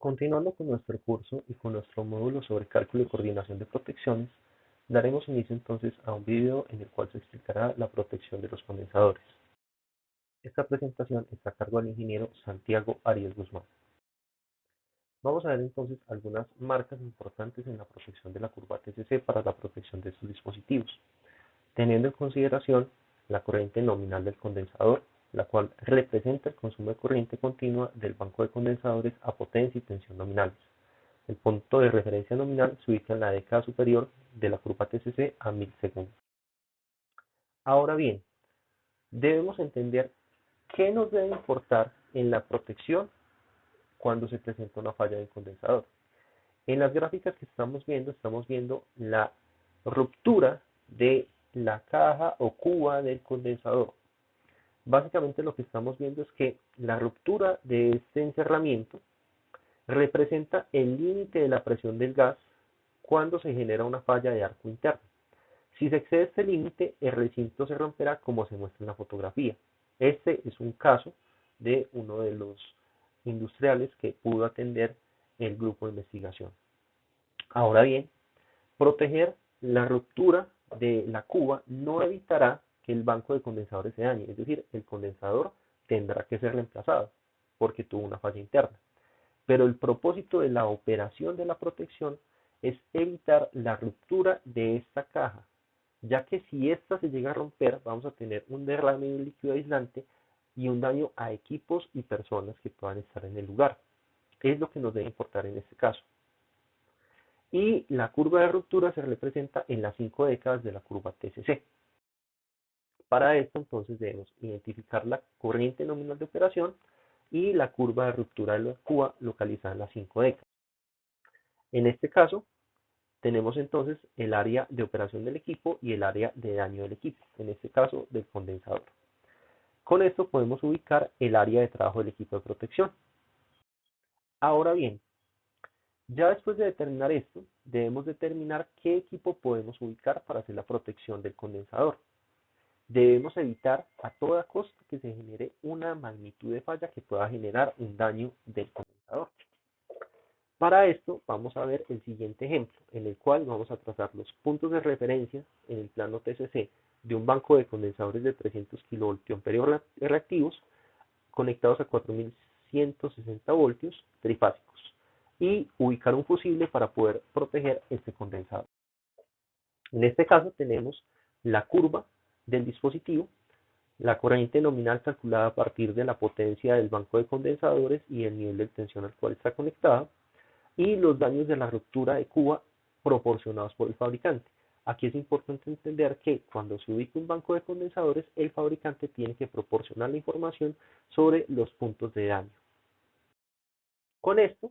Continuando con nuestro curso y con nuestro módulo sobre cálculo y coordinación de protecciones, daremos inicio entonces a un video en el cual se explicará la protección de los condensadores. Esta presentación está a cargo del ingeniero Santiago Arias Guzmán. Vamos a ver entonces algunas marcas importantes en la protección de la curva TCC para la protección de estos dispositivos, teniendo en consideración la corriente nominal del condensador, la cual representa el consumo de corriente continua del banco de condensadores a potencia y tensión nominales. El punto de referencia nominal se ubica en la década superior de la curva TCC a 1000 segundos. Ahora bien, debemos entender qué nos debe importar en la protección cuando se presenta una falla del condensador. En las gráficas que estamos viendo la ruptura de la caja o cuba del condensador. Básicamente lo que estamos viendo es que la ruptura de este encerramiento representa el límite de la presión del gas cuando se genera una falla de arco interno. Si se excede este límite, el recinto se romperá como se muestra en la fotografía. Este es un caso de uno de los industriales que pudo atender el grupo de investigación. Ahora bien, proteger la ruptura de la cuba no evitará que el banco de condensadores se dañe, es decir, el condensador tendrá que ser reemplazado porque tuvo una falla interna. Pero el propósito de la operación de la protección es evitar la ruptura de esta caja, ya que si esta se llega a romper, vamos a tener un derrame de líquido aislante y un daño a equipos y personas que puedan estar en el lugar. Es lo que nos debe importar en este caso. Y la curva de ruptura se representa en las 5 décadas de la curva TCC. Para esto entonces debemos identificar la corriente nominal de operación y la curva de ruptura de la cuba localizada en las 5 décadas. En este caso, tenemos entonces el área de operación del equipo y el área de daño del equipo, en este caso del condensador. Con esto podemos ubicar el área de trabajo del equipo de protección. Ahora bien, ya después de determinar esto, debemos determinar qué equipo podemos ubicar para hacer la protección del condensador. Debemos evitar a toda costa que se genere una magnitud de falla que pueda generar un daño del condensador. Para esto vamos a ver el siguiente ejemplo, en el cual vamos a trazar los puntos de referencia en el plano TCC de un banco de condensadores de 300 kVA reactivos conectados a 4160 voltios trifásicos y ubicar un fusible para poder proteger este condensador. En este caso tenemos la curva del dispositivo, la corriente nominal calculada a partir de la potencia del banco de condensadores y el nivel de tensión al cual está conectado, y los daños de la ruptura de cuba proporcionados por el fabricante. Aquí es importante entender que cuando se ubica un banco de condensadores, el fabricante tiene que proporcionar la información sobre los puntos de daño. Con esto,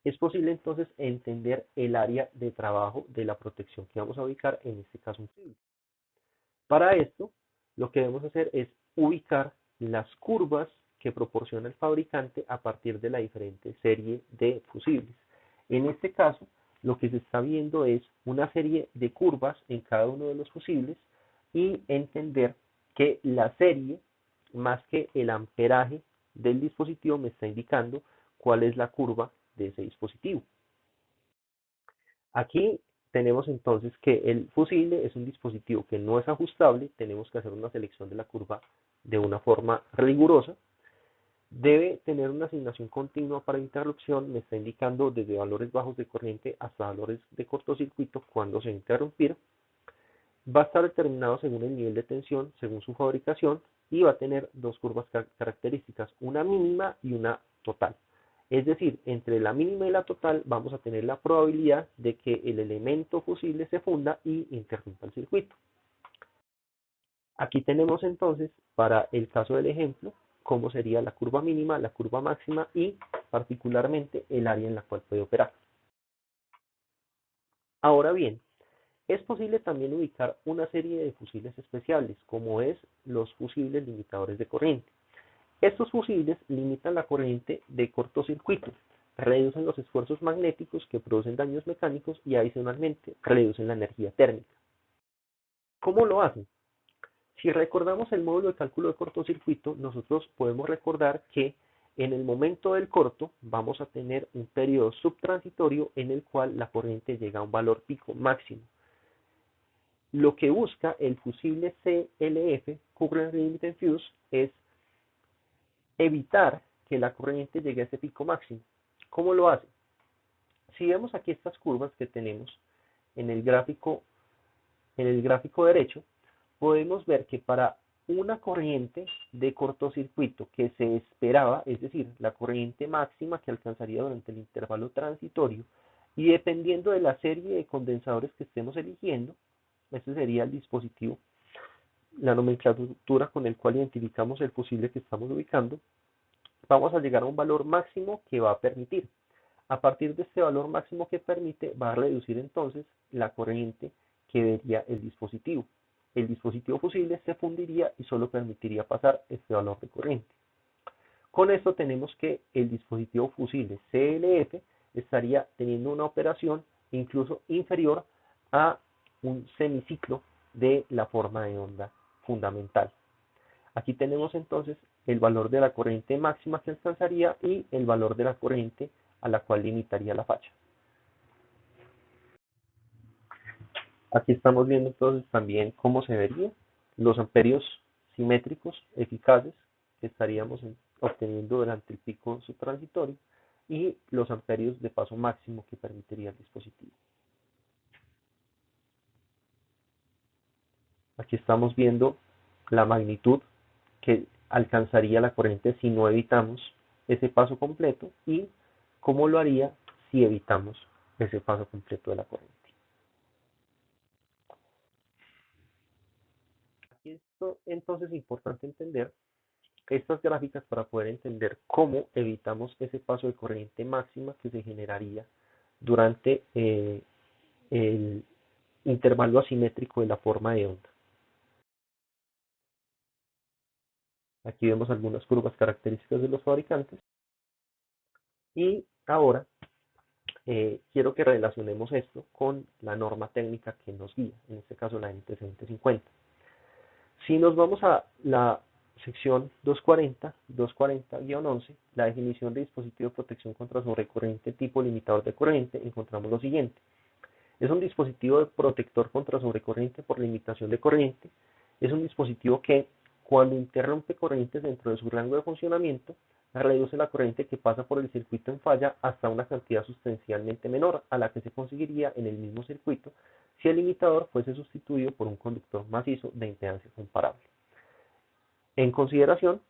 es posible entonces entender el área de trabajo de la protección que vamos a ubicar, en este caso un fusible. Para esto, lo que debemos hacer es ubicar las curvas que proporciona el fabricante a partir de la diferente serie de fusibles. En este caso, lo que se está viendo es una serie de curvas en cada uno de los fusibles y entender que la serie, más que el amperaje del dispositivo, me está indicando cuál es la curva de ese dispositivo. Aquí tenemos entonces que el fusible es un dispositivo que no es ajustable, tenemos que hacer una selección de la curva de una forma rigurosa. Debe tener una asignación continua para interrupción, me está indicando desde valores bajos de corriente hasta valores de cortocircuito cuando se va a interrumpir. Va a estar determinado según el nivel de tensión, según su fabricación, y va a tener dos curvas características, una mínima y una total. Es decir, entre la mínima y la total vamos a tener la probabilidad de que el elemento fusible se funda y interrumpa el circuito. Aquí tenemos entonces, para el caso del ejemplo, cómo sería la curva mínima, la curva máxima y particularmente el área en la cual puede operar. Ahora bien, es posible también ubicar una serie de fusibles especiales, como es los fusibles limitadores de corriente. Estos fusibles limitan la corriente de cortocircuito, reducen los esfuerzos magnéticos que producen daños mecánicos y adicionalmente reducen la energía térmica. ¿Cómo lo hacen? Si recordamos el módulo de cálculo de cortocircuito, nosotros podemos recordar que En el momento del corto vamos a tener un periodo subtransitorio en el cual la corriente llega a un valor pico máximo. Lo que busca el fusible CLF, Current Limited Fuse, es evitar que la corriente llegue a ese pico máximo. ¿Cómo lo hace? Si vemos aquí estas curvas que tenemos en el gráfico derecho, podemos ver que para una corriente de cortocircuito que se esperaba, es decir, la corriente máxima que alcanzaría durante el intervalo transitorio, y dependiendo de la serie de condensadores que estemos eligiendo, este sería el dispositivo, la nomenclatura con el cual identificamos el fusible que estamos ubicando, vamos a llegar a un valor máximo que va a permitir. A partir de este valor máximo que permite, va a reducir entonces la corriente que vería el dispositivo. El dispositivo fusible se fundiría y solo permitiría pasar este valor de corriente. Con esto tenemos que el dispositivo fusible CLF estaría teniendo una operación incluso inferior a un semiciclo de la forma de onda fundamental. Aquí tenemos entonces el valor de la corriente máxima que alcanzaría y el valor de la corriente a la cual limitaría la facha. Aquí estamos viendo entonces también cómo se vería los amperios simétricos eficaces que estaríamos obteniendo durante el pico subtransitorio y los amperios de paso máximo que permitiría el dispositivo. Aquí estamos viendo la magnitud que alcanzaría la corriente si no evitamos ese paso completo y cómo lo haría si evitamos ese paso completo de la corriente. Aquí esto entonces es importante entender estas gráficas para poder entender cómo evitamos ese paso de corriente máxima que se generaría durante el intervalo asimétrico de la forma de onda. Aquí vemos algunas curvas características de los fabricantes y ahora quiero que relacionemos esto con la norma técnica que nos guía, en este caso la NTC 2050. Si nos vamos a la sección 240-11, la definición de dispositivo de protección contra sobrecorriente tipo limitador de corriente, encontramos lo siguiente. Es un dispositivo de protector contra sobrecorriente por limitación de corriente. Es un dispositivo que, cuando interrumpe corrientes dentro de su rango de funcionamiento, reduce la corriente que pasa por el circuito en falla hasta una cantidad sustancialmente menor a la que se conseguiría en el mismo circuito si el limitador fuese sustituido por un conductor macizo de impedancia comparable. En consideración,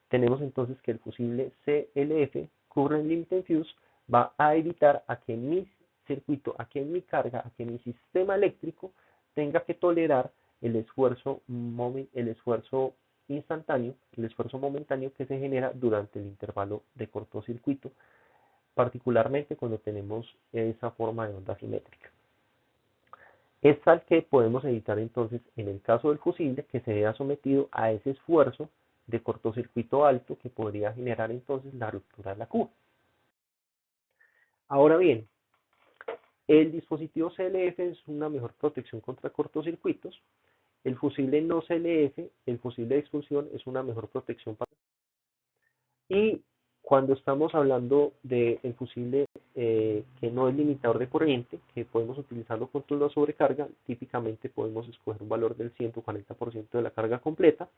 tenemos entonces que el fusible CLF, Current Limited Fuse, va a evitar a que mi circuito, a que mi carga, a que mi sistema eléctrico tenga que tolerar el esfuerzo instantáneo, el esfuerzo momentáneo que se genera durante el intervalo de cortocircuito, particularmente cuando tenemos esa forma de onda simétrica. Es tal que podemos evitar entonces, en el caso del fusible, que se vea sometido a ese esfuerzo de cortocircuito alto que podría generar entonces la ruptura de la cuba. Ahora bien, el dispositivo CLF es una mejor protección contra cortocircuitos. El fusible no CLF, el fusible de expulsión, es una mejor protección para... Y cuando estamos hablando del fusible que no es limitador de corriente, que podemos utilizarlo con turno de sobrecarga, típicamente podemos escoger un valor del 140% de la carga completa.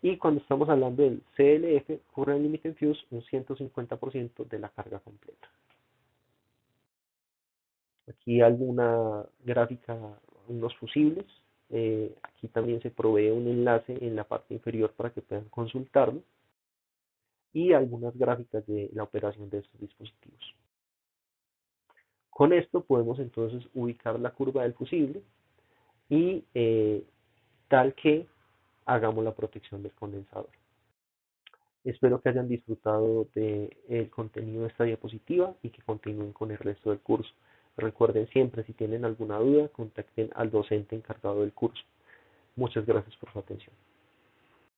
Y cuando estamos hablando del CLF, Current Limited Fuse, un 150% de la carga completa. Aquí alguna gráfica, unos fusibles. Aquí también se provee un enlace en la parte inferior para que puedan consultarlo. Y algunas gráficas de la operación de estos dispositivos. Con esto podemos entonces ubicar la curva del fusible y tal que hagamos la protección del condensador. Espero que hayan disfrutado del contenido de esta diapositiva y que continúen con el resto del curso. Recuerden siempre, si tienen alguna duda, contacten al docente encargado del curso. Muchas gracias por su atención.